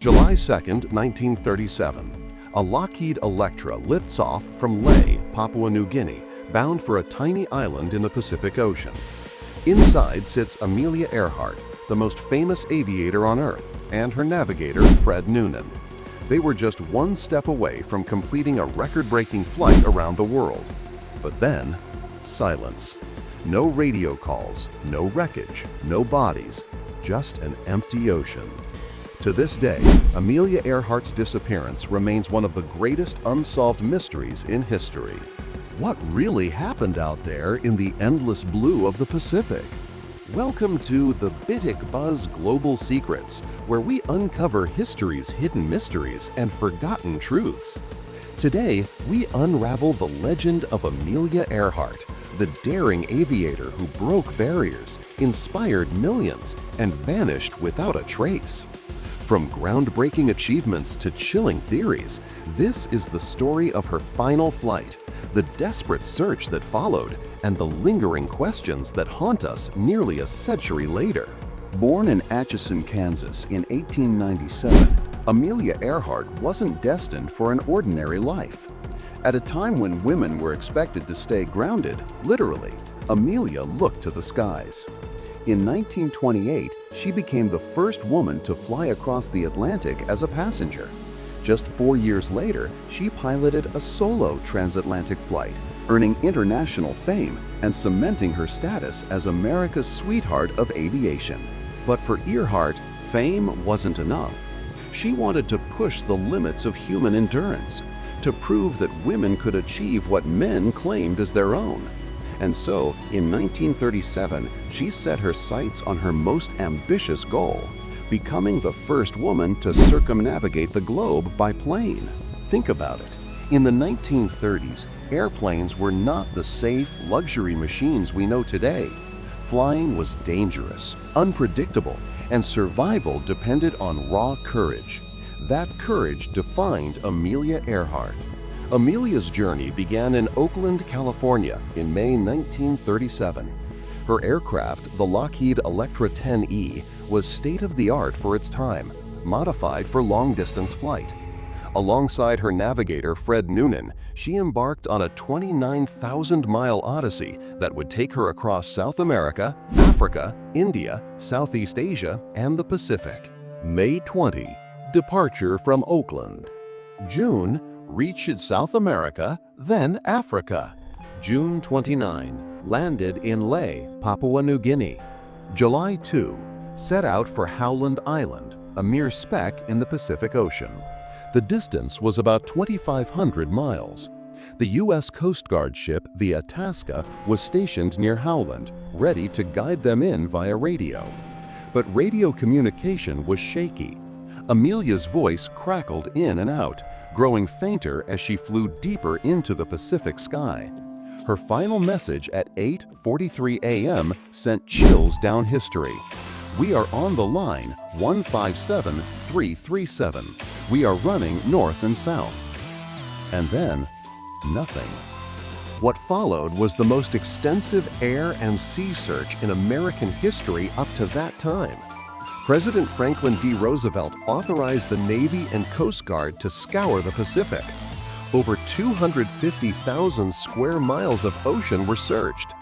July 2, 1937, a Lockheed Electra lifts off from Lae, Papua New Guinea, bound for a tiny island in the Pacific Ocean. Inside sits Amelia Earhart, the most famous aviator on Earth, and her navigator, Fred Noonan. They were just one step away from completing a record-breaking flight around the world. But then, silence. No radio calls, no wreckage, no bodies, just an empty ocean. To this day, Amelia Earhart's disappearance remains one of the greatest unsolved mysteries in history. What really happened out there in the endless blue of the Pacific? Welcome to the BitikBuzz Global Secrets, where we uncover history's hidden mysteries and forgotten truths. Today, we unravel the legend of Amelia Earhart, the daring aviator who broke barriers, inspired millions, and vanished without a trace. From groundbreaking achievements to chilling theories, this is the story of her final flight, the desperate search that followed, and the lingering questions that haunt us nearly a century later. Born in Atchison, Kansas in 1897, Amelia Earhart wasn't destined for an ordinary life. At a time when women were expected to stay grounded, literally, Amelia looked to the skies. In 1928, she became the first woman to fly across the Atlantic as a passenger. Just 4 years later, she piloted a solo transatlantic flight, earning international fame and cementing her status as America's sweetheart of aviation. But for Earhart, fame wasn't enough. She wanted to push the limits of human endurance, to prove that women could achieve what men claimed as their own. And so, in 1937, she set her sights on her most ambitious goal, becoming the first woman to circumnavigate the globe by plane. Think about it. In the 1930s, airplanes were not the safe, luxury machines we know today. Flying was dangerous, unpredictable, and survival depended on raw courage. That courage defined Amelia Earhart. Amelia's journey began in Oakland, California in May 1937. Her aircraft, the Lockheed Electra 10E, was state-of-the-art for its time, modified for long-distance flight. Alongside her navigator, Fred Noonan, she embarked on a 29,000-mile odyssey that would take her across South America, Africa, India, Southeast Asia, and the Pacific. May 20, departure from Oakland. June, reached South America, then Africa. June 29, landed in Lae, Papua New Guinea. July 2, set out for Howland Island, a mere speck in the Pacific Ocean. The distance was about 2,500 miles. The U.S. Coast Guard ship, the Itasca, was stationed near Howland, ready to guide them in via radio. But radio communication was shaky. Amelia's voice crackled in and out, growing fainter as she flew deeper into the Pacific sky. Her final message at 8:43 a.m. sent chills down history. "We are on the line 157337. We are running north and south." And then, nothing. What followed was the most extensive air and sea search in American history up to that time. President Franklin D. Roosevelt authorized the Navy and Coast Guard to scour the Pacific. Over 250,000 square miles of ocean were searched.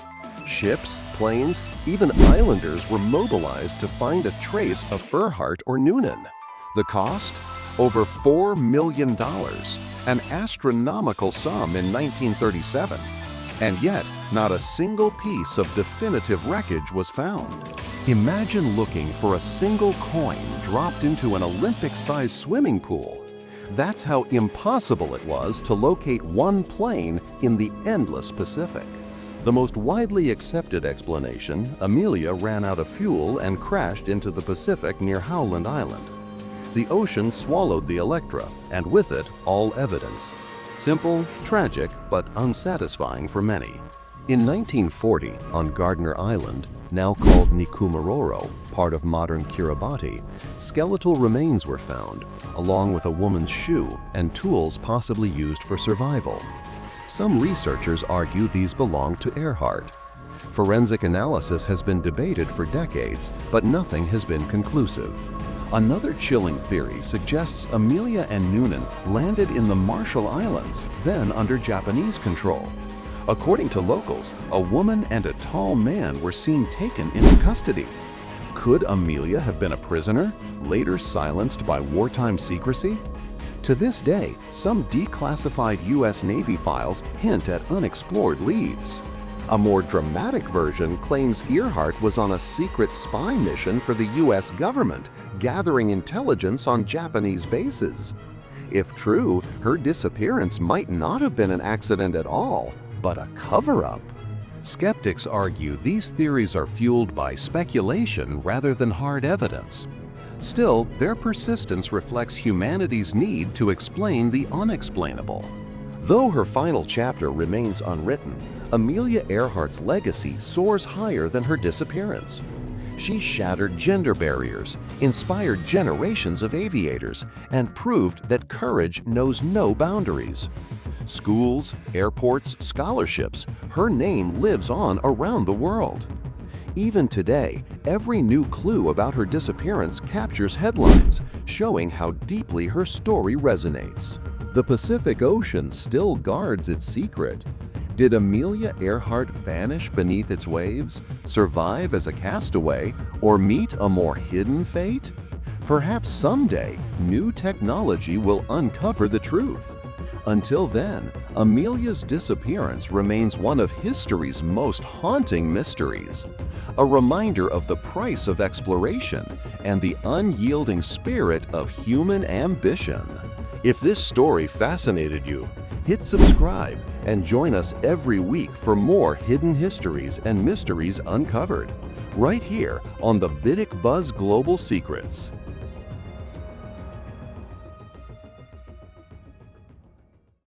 Ships, planes, even islanders were mobilized to find a trace of Earhart or Noonan. The cost? Over $4 million, an astronomical sum in 1937. And yet, not a single piece of definitive wreckage was found. Imagine looking for a single coin dropped into an Olympic-sized swimming pool. That's how impossible it was to locate one plane in the endless Pacific. The most widely accepted explanation, Amelia ran out of fuel and crashed into the Pacific near Howland Island. The ocean swallowed the Electra, and with it, all evidence. Simple, tragic, but unsatisfying for many. In 1940, on Gardner Island, now called Nikumaroro, part of modern Kiribati, skeletal remains were found, along with a woman's shoe and tools possibly used for survival. Some researchers argue these belong to Earhart. Forensic analysis has been debated for decades, but nothing has been conclusive. Another chilling theory suggests Amelia and Noonan landed in the Marshall Islands, then under Japanese control. According to locals, a woman and a tall man were seen taken into custody. Could Amelia have been a prisoner, later silenced by wartime secrecy? To this day, some declassified U.S. Navy files hint at unexplored leads. A more dramatic version claims Earhart was on a secret spy mission for the U.S. government, gathering intelligence on Japanese bases. If true, her disappearance might not have been an accident at all, but a cover-up. Skeptics argue these theories are fueled by speculation rather than hard evidence. Still, their persistence reflects humanity's need to explain the unexplainable. Though her final chapter remains unwritten, Amelia Earhart's legacy soars higher than her disappearance. She shattered gender barriers, inspired generations of aviators, and proved that courage knows no boundaries. Schools, airports, scholarships, her name lives on around the world. Even today, every new clue about her disappearance captures headlines, showing how deeply her story resonates. The Pacific Ocean still guards its secret. Did Amelia Earhart vanish beneath its waves, survive as a castaway, or meet a more hidden fate? Perhaps someday, new technology will uncover the truth. Until then, Amelia's disappearance remains one of history's most haunting mysteries, a reminder of the price of exploration and the unyielding spirit of human ambition. If this story fascinated you, hit subscribe and join us every week for more hidden histories and mysteries uncovered, right here on the BitikBuzz Global Secrets.